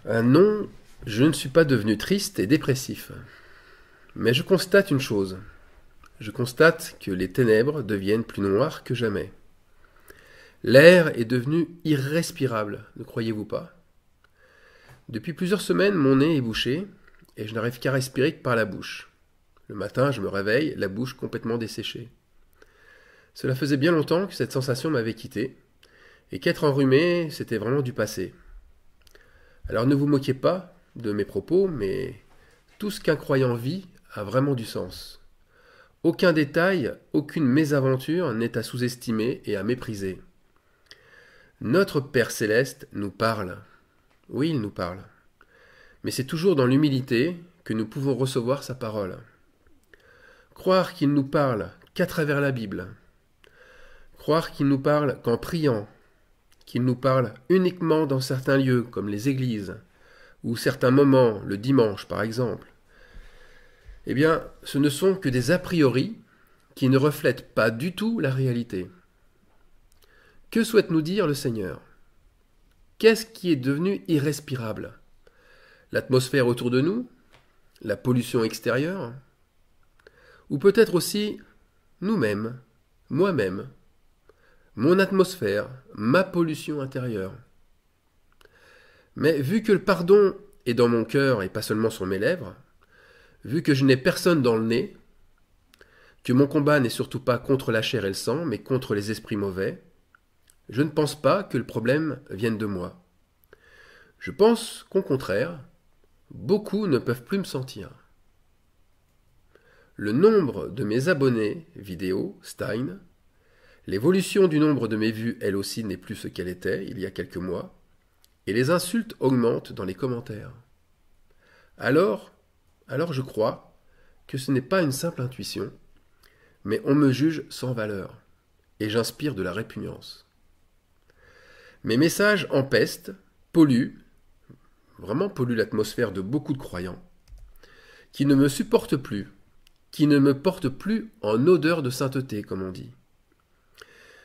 Non, je ne suis pas devenu triste et dépressif. Mais je constate une chose. Je constate que les ténèbres deviennent plus noires que jamais. L'air est devenu irrespirable, ne croyez-vous pas? Depuis plusieurs semaines, mon nez est bouché et je n'arrive qu'à respirer que par la bouche. Le matin, je me réveille, la bouche complètement desséchée. Cela faisait bien longtemps que cette sensation m'avait quitté et qu'être enrhumé, c'était vraiment du passé. Alors ne vous moquez pas de mes propos, mais tout ce qu'un croyant vit a vraiment du sens. Aucun détail, aucune mésaventure n'est à sous-estimer et à mépriser. Notre Père céleste nous parle. Oui, il nous parle. Mais c'est toujours dans l'humilité que nous pouvons recevoir sa parole. Croire qu'il nous parle qu'à travers la Bible. Croire qu'il nous parle qu'en priant. Qu'il nous parle uniquement dans certains lieux comme les églises, ou certains moments, le dimanche par exemple. Eh bien, ce ne sont que des a priori qui ne reflètent pas du tout la réalité. Que souhaite nous dire le Seigneur? Qu'est-ce qui est devenu irrespirable? L'atmosphère autour de nous? La pollution extérieure? Ou peut-être aussi nous-mêmes, moi-même, mon atmosphère, ma pollution intérieure. Mais vu que le pardon est dans mon cœur et pas seulement sur mes lèvres, vu que je n'ai personne dans le nez, que mon combat n'est surtout pas contre la chair et le sang, mais contre les esprits mauvais, je ne pense pas que le problème vienne de moi. Je pense qu'au contraire, beaucoup ne peuvent plus me sentir. Le nombre de mes abonnés vidéo, Stein, l'évolution du nombre de mes vues, elle aussi, n'est plus ce qu'elle était il y a quelques mois, et les insultes augmentent dans les commentaires. Alors je crois que ce n'est pas une simple intuition, mais on me juge sans valeur, et j'inspire de la répugnance. Mes messages empestent, polluent, vraiment polluent l'atmosphère de beaucoup de croyants, qui ne me supportent plus, qui ne me portent plus en odeur de sainteté, comme on dit.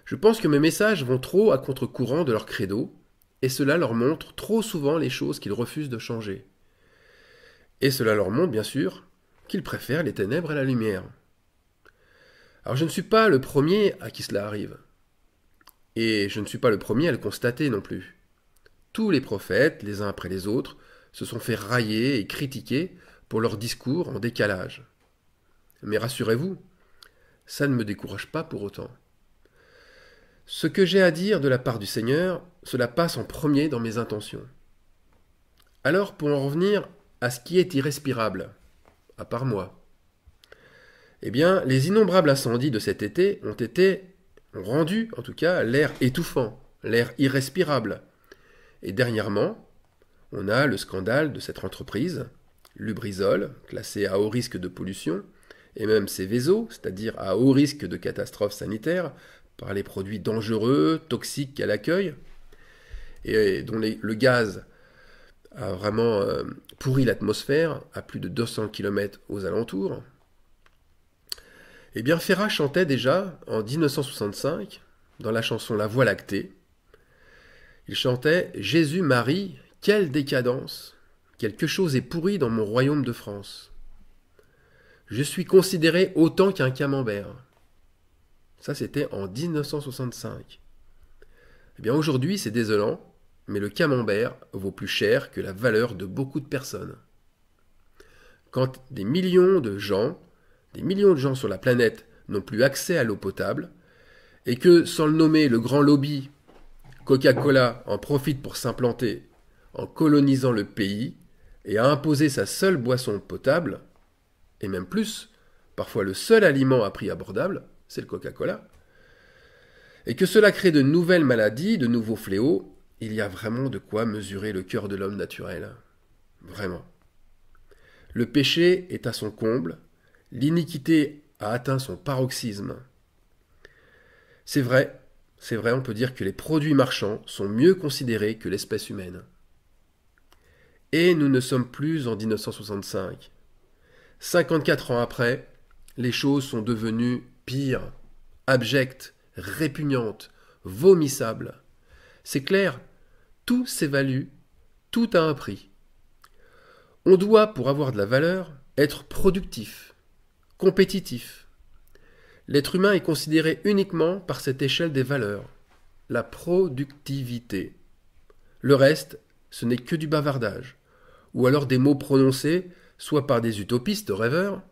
Je pense que mes messages vont trop à contre-courant de leur credo, et cela leur montre trop souvent les choses qu'ils refusent de changer. Et cela leur montre, bien sûr, qu'ils préfèrent les ténèbres à la lumière. Alors je ne suis pas le premier à qui cela arrive. Et je ne suis pas le premier à le constater non plus. Tous les prophètes, les uns après les autres, se sont fait railler et critiquer pour leurs discours en décalage. Mais rassurez-vous, ça ne me décourage pas pour autant. Ce que j'ai à dire de la part du Seigneur, cela passe en premier dans mes intentions. Alors pour en revenir à ce qui est irrespirable, à part moi, eh bien les innombrables incendies de cet été ont rendu en tout cas l'air étouffant, l'air irrespirable. Et dernièrement, on a le scandale de cette entreprise, Lubrizol, classée à haut risque de pollution, et même Seveso, c'est-à-dire à haut risque de catastrophe sanitaire, par les produits dangereux, toxiques qu'elle accueille, et dont le gaz a vraiment pourri l'atmosphère à plus de 200 km aux alentours. Eh bien, Ferrat chantait déjà en 1965, dans la chanson La Voie lactée, il chantait Jésus, Marie, quelle décadence! Quelque chose est pourri dans mon royaume de France. Je suis considéré autant qu'un camembert. Ça, c'était en 1965. Eh bien, aujourd'hui, c'est désolant, mais le camembert vaut plus cher que la valeur de beaucoup de personnes. Quand des millions de gens sur la planète n'ont plus accès à l'eau potable, et que, sans le nommer, le grand lobby Coca-Cola en profite pour s'implanter en colonisant le pays et à imposer sa seule boisson potable, et même plus, parfois le seul aliment à prix abordable, c'est le Coca-Cola, et que cela crée de nouvelles maladies, de nouveaux fléaux, il y a vraiment de quoi mesurer le cœur de l'homme naturel. Vraiment. Le péché est à son comble, l'iniquité a atteint son paroxysme. C'est vrai, on peut dire que les produits marchands sont mieux considérés que l'espèce humaine. Et nous ne sommes plus en 1965. 54 ans après, les choses sont devenues pires, abjectes, répugnantes, vomissables. C'est clair, tout s'évalue, tout a un prix. On doit, pour avoir de la valeur, être productif, compétitif. L'être humain est considéré uniquement par cette échelle des valeurs, la productivité. Le reste, ce n'est que du bavardage, ou alors des mots prononcés soit par des utopistes rêveurs,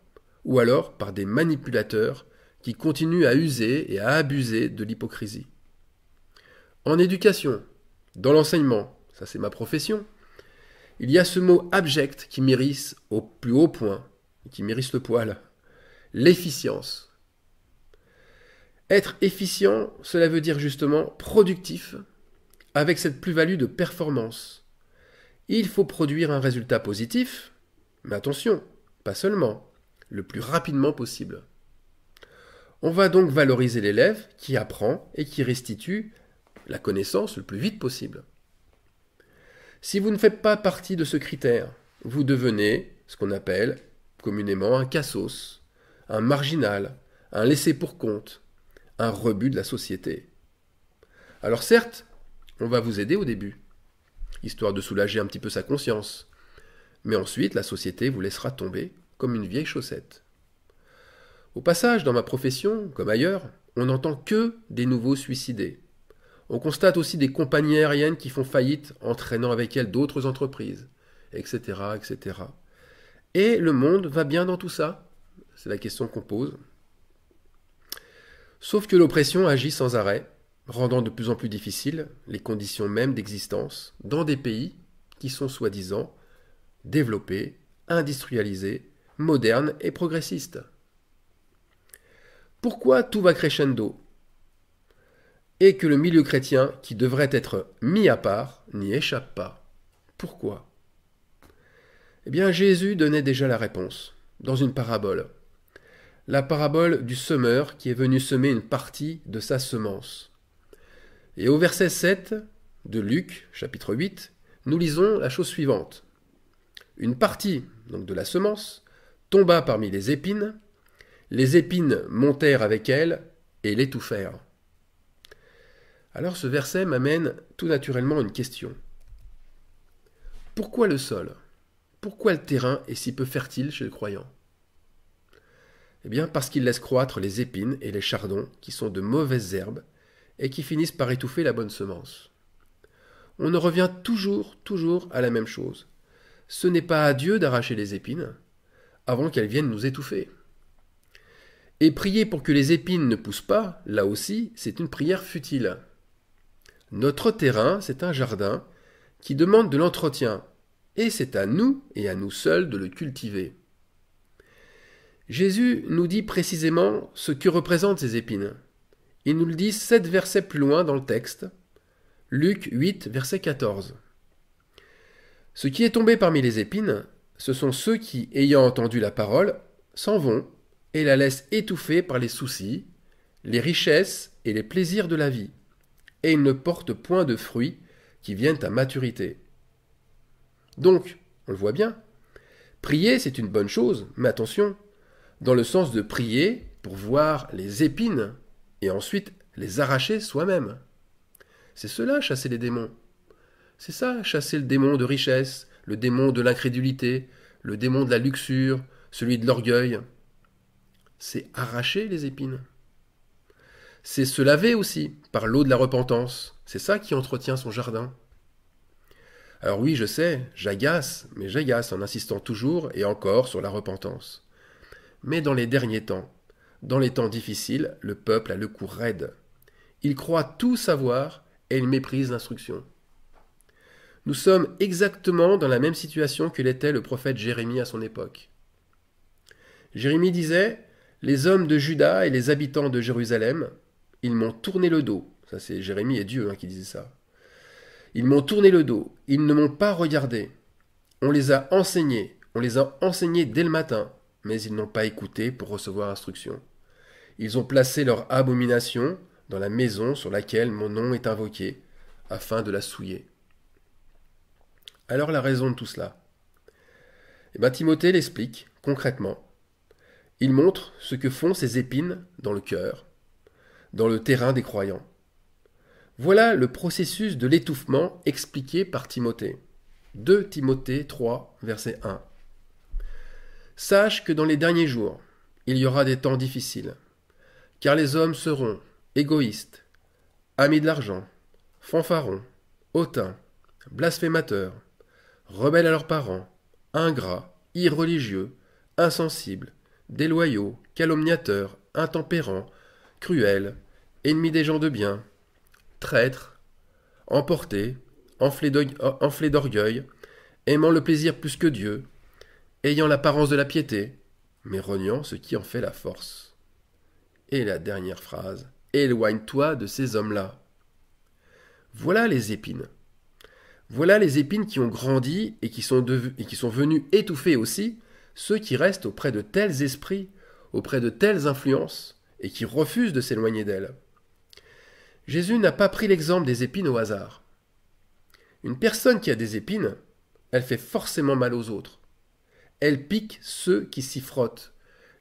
ou alors par des manipulateurs qui continuent à user et à abuser de l'hypocrisie. En éducation, dans l'enseignement, ça c'est ma profession, il y a ce mot abject qui m'irrisse au plus haut point, qui m'irrisse le poil, l'efficience. Être efficient, cela veut dire justement productif, avec cette plus-value de performance. Il faut produire un résultat positif, mais attention, pas seulement, le plus rapidement possible. On va donc valoriser l'élève qui apprend et qui restitue la connaissance le plus vite possible. Si vous ne faites pas partie de ce critère, vous devenez ce qu'on appelle communément un cassos, un marginal, un laissé-pour-compte, un rebut de la société. Alors certes, on va vous aider au début, histoire de soulager un petit peu sa conscience, mais ensuite la société vous laissera tomber comme une vieille chaussette. Au passage, dans ma profession, comme ailleurs, on n'entend que des nouveaux suicidés. On constate aussi des compagnies aériennes qui font faillite, entraînant avec elles d'autres entreprises, etc., etc. Et le monde va bien dans tout ça? C'est la question qu'on pose. Sauf que l'oppression agit sans arrêt, rendant de plus en plus difficiles les conditions mêmes d'existence dans des pays qui sont soi-disant développés, industrialisés, modernes et progressistes. Pourquoi tout va crescendo et que le milieu chrétien, qui devrait être mis à part, n'y échappe pas? Pourquoi? Eh bien, Jésus donnait déjà la réponse, dans une parabole. La parabole du semeur qui est venu semer une partie de sa semence. Et au verset 7 de Luc, chapitre 8, nous lisons la chose suivante. Une partie, donc de la semence, tomba parmi les épines montèrent avec elle et l'étouffèrent. Alors ce verset m'amène tout naturellement à une question. Pourquoi le sol? Pourquoi le terrain est si peu fertile chez le croyant? Eh bien parce qu'il laisse croître les épines et les chardons qui sont de mauvaises herbes et qui finissent par étouffer la bonne semence. On en revient toujours à la même chose. Ce n'est pas à Dieu d'arracher les épines avant qu'elles viennent nous étouffer. Et prier pour que les épines ne poussent pas, là aussi, c'est une prière futile. Notre terrain, c'est un jardin qui demande de l'entretien, et c'est à nous et à nous seuls de le cultiver. Jésus nous dit précisément ce que représentent ces épines. Il nous le dit 7 versets plus loin dans le texte, Luc 8, verset 14. Ce qui est tombé parmi les épines, ce sont ceux qui, ayant entendu la parole, s'en vont et la laissent étouffer par les soucis, les richesses et les plaisirs de la vie, et ils ne portent point de fruits qui viennent à maturité. Donc, on le voit bien, prier c'est une bonne chose, mais attention, dans le sens de prier pour voir les épines et ensuite les arracher soi-même. C'est cela, chasser les démons. C'est ça, chasser le démon de richesse, le démon de l'incrédulité, le démon de la luxure, celui de l'orgueil. C'est arracher les épines. C'est se laver aussi, par l'eau de la repentance. C'est ça qui entretient son jardin. Alors oui, je sais, j'agace, mais j'agace en insistant toujours et encore sur la repentance. Mais dans les derniers temps, dans les temps difficiles, le peuple a le cou raide. Il croit tout savoir et il méprise l'instruction. Nous sommes exactement dans la même situation que l'était le prophète Jérémie à son époque. Jérémie disait « Les hommes de Juda et les habitants de Jérusalem, ils m'ont tourné le dos. » Ça c'est Jérémie et Dieu qui disait ça. « Ils m'ont tourné le dos, ils ne m'ont pas regardé. On les a enseignés dès le matin, mais ils n'ont pas écouté pour recevoir instruction. Ils ont placé leur abomination dans la maison sur laquelle mon nom est invoqué, afin de la souiller. » Alors la raison de tout cela? Timothée l'explique concrètement. Il montre ce que font ces épines dans le cœur, dans le terrain des croyants. Voilà le processus de l'étouffement expliqué par Timothée. 2 Timothée 3, verset 1. Sache que dans les derniers jours, il y aura des temps difficiles, car les hommes seront égoïstes, amis de l'argent, fanfarons, hautains, blasphémateurs, rebelles à leurs parents, ingrats, irreligieux, insensibles, déloyaux, calomniateurs, intempérants, cruels, ennemis des gens de bien, traîtres, emportés, enflés d'orgueil, aimant le plaisir plus que Dieu, ayant l'apparence de la piété, mais reniant ce qui en fait la force. Et la dernière phrase, éloigne-toi de ces hommes-là. Voilà les épines. Voilà les épines qui ont grandi et qui sont venus étouffer aussi ceux qui restent auprès de tels esprits, auprès de telles influences, et qui refusent de s'éloigner d'elles. Jésus n'a pas pris l'exemple des épines au hasard. Une personne qui a des épines, elle fait forcément mal aux autres. Elle pique ceux qui s'y frottent.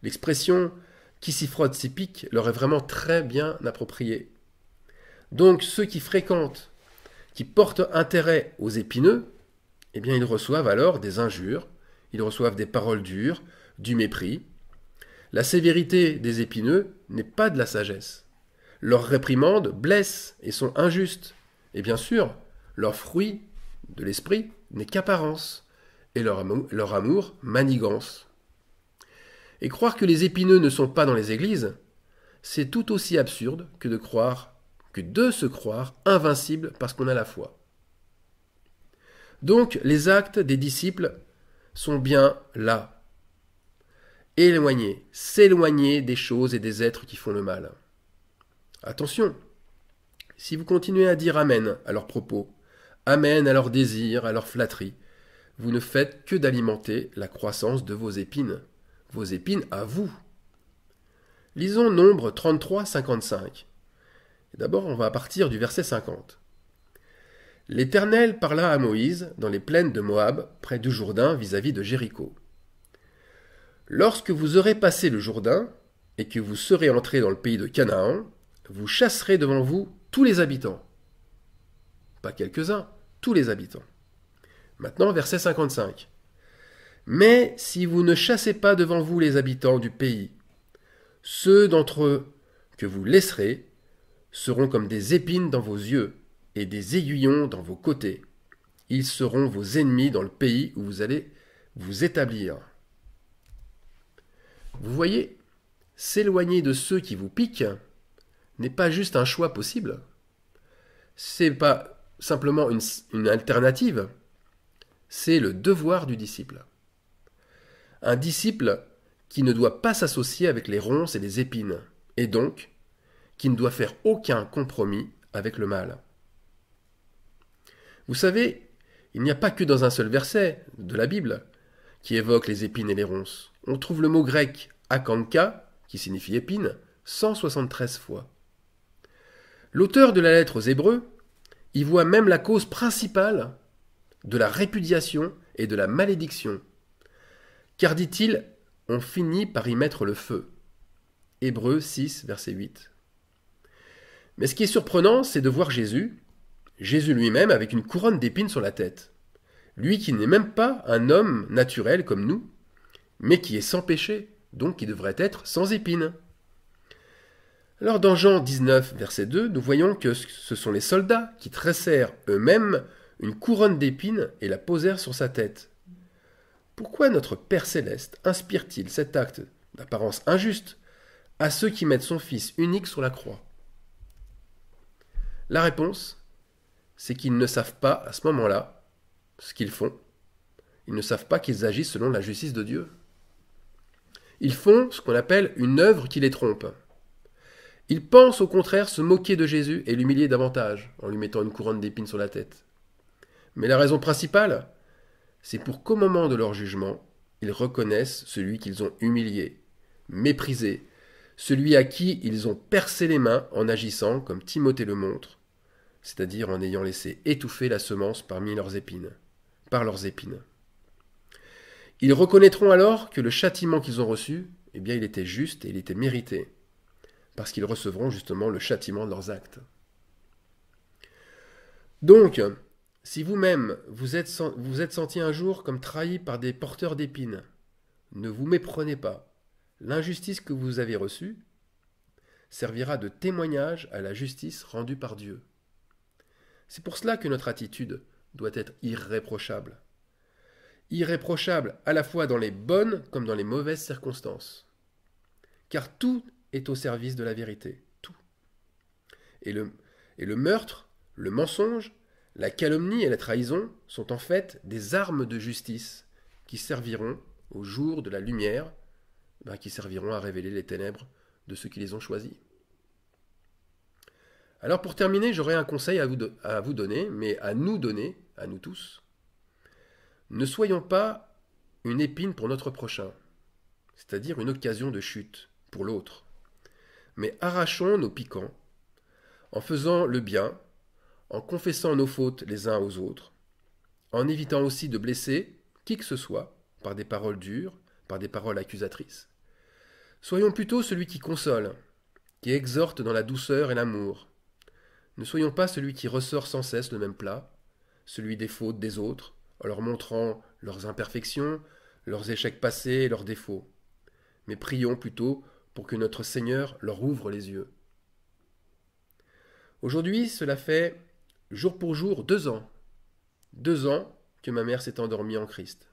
L'expression « qui s'y frotte s'y pique » leur est vraiment très bien appropriée. Donc ceux qui fréquentent, qui portent intérêt aux épineux, eh bien ils reçoivent alors des injures, ils reçoivent des paroles dures, du mépris. La sévérité des épineux n'est pas de la sagesse. Leurs réprimandes blessent et sont injustes. Et bien sûr, leur fruit de l'esprit n'est qu'apparence, et leur amour manigance. Et croire que les épineux ne sont pas dans les églises, c'est tout aussi absurde que de se croire invincible parce qu'on a la foi. Donc les actes des disciples sont bien là. S'éloigner des choses et des êtres qui font le mal. Attention, si vous continuez à dire Amen à leurs propos, Amen à leurs désirs, à leurs flatteries, vous ne faites que d'alimenter la croissance de vos épines à vous. Lisons Nombre 33, 55. D'abord, on va partir du verset 50. L'Éternel parla à Moïse dans les plaines de Moab, près du Jourdain, vis-à-vis de Jéricho. Lorsque vous aurez passé le Jourdain, et que vous serez entrés dans le pays de Canaan, vous chasserez devant vous tous les habitants. Pas quelques-uns, tous les habitants. Maintenant, verset 55. Mais si vous ne chassez pas devant vous les habitants du pays, ceux d'entre eux que vous laisserez seront comme des épines dans vos yeux et des aiguillons dans vos côtés. Ils seront vos ennemis dans le pays où vous allez vous établir. Vous voyez, s'éloigner de ceux qui vous piquent n'est pas juste un choix possible. C'est pas simplement une alternative. C'est le devoir du disciple. Un disciple qui ne doit pas s'associer avec les ronces et les épines, et donc qui ne doit faire aucun compromis avec le mal. Vous savez, il n'y a pas que dans un seul verset de la Bible qui évoque les épines et les ronces. On trouve le mot grec akanka, qui signifie épine, 173 fois. L'auteur de la lettre aux Hébreux y voit même la cause principale de la répudiation et de la malédiction. Car, dit-il, on finit par y mettre le feu. Hébreux 6, verset 8. Mais ce qui est surprenant, c'est de voir Jésus lui-même avec une couronne d'épines sur la tête. Lui qui n'est même pas un homme naturel comme nous, mais qui est sans péché, donc qui devrait être sans épines. Alors dans Jean 19, verset 2, nous voyons que ce sont les soldats qui tressèrent eux-mêmes une couronne d'épines et la posèrent sur sa tête. Pourquoi notre Père céleste inspire-t-il cet acte d'apparence injuste à ceux qui mettent son Fils unique sur la croix? La réponse, c'est qu'ils ne savent pas à ce moment-là ce qu'ils font. Ils ne savent pas qu'ils agissent selon la justice de Dieu. Ils font ce qu'on appelle une œuvre qui les trompe. Ils pensent au contraire se moquer de Jésus et l'humilier davantage en lui mettant une couronne d'épines sur la tête. Mais la raison principale, c'est pour qu'au moment de leur jugement, ils reconnaissent celui qu'ils ont humilié, méprisé, celui à qui ils ont percé les mains en agissant comme Timothée le montre, c'est-à-dire en ayant laissé étouffer la semence par leurs épines. Ils reconnaîtront alors que le châtiment qu'ils ont reçu, eh bien, il était juste et il était mérité, parce qu'ils recevront justement le châtiment de leurs actes. Donc, Si vous-même vous êtes senti un jour comme trahi par des porteurs d'épines, ne vous méprenez pas. L'injustice que vous avez reçue servira de témoignage à la justice rendue par Dieu. C'est pour cela que notre attitude doit être irréprochable. Irréprochable à la fois dans les bonnes comme dans les mauvaises circonstances. Car tout est au service de la vérité. Tout. Et le meurtre, le mensonge, la calomnie et la trahison sont en fait des armes de justice qui serviront au jour de la lumière, qui serviront à révéler les ténèbres de ceux qui les ont choisis. Alors pour terminer, j'aurais un conseil à vous donner, mais à nous donner, à nous tous. Ne soyons pas une épine pour notre prochain, c'est-à-dire une occasion de chute pour l'autre, mais arrachons nos piquants en faisant le bien, en confessant nos fautes les uns aux autres, en évitant aussi de blesser qui que ce soit par des paroles dures, par des paroles accusatrices. Soyons plutôt celui qui console, qui exhorte dans la douceur et l'amour. Ne soyons pas celui qui ressort sans cesse le même plat, celui des fautes des autres, en leur montrant leurs imperfections, leurs échecs passés et leurs défauts. Mais prions plutôt pour que notre Seigneur leur ouvre les yeux. Aujourd'hui, cela fait jour pour jour 2 ans. 2 ans que ma mère s'est endormie en Christ.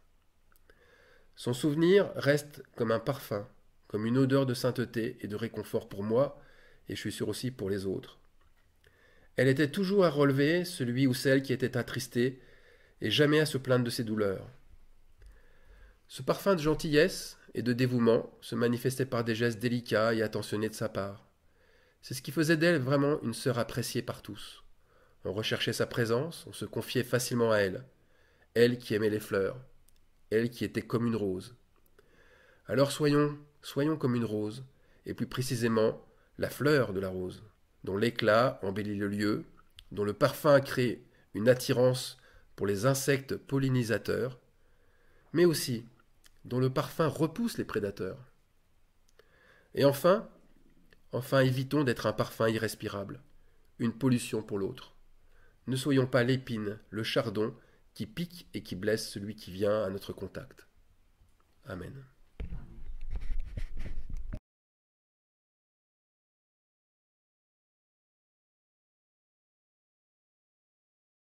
Son souvenir reste comme un parfum, comme une odeur de sainteté et de réconfort pour moi, et je suis sûr aussi pour les autres. Elle était toujours à relever celui ou celle qui était attristé, et jamais à se plaindre de ses douleurs. Ce parfum de gentillesse et de dévouement se manifestait par des gestes délicats et attentionnés de sa part. C'est ce qui faisait d'elle vraiment une sœur appréciée par tous. On recherchait sa présence, on se confiait facilement à elle. Elle qui aimait les fleurs, elle qui était comme une rose. Alors soyons comme une rose, et plus précisément la fleur de la rose, dont l'éclat embellit le lieu, dont le parfum crée une attirance pour les insectes pollinisateurs, mais aussi dont le parfum repousse les prédateurs. Et enfin évitons d'être un parfum irrespirable, une pollution pour l'autre. Ne soyons pas l'épine, le chardon qui pique et qui blesse celui qui vient à notre contact. Amen.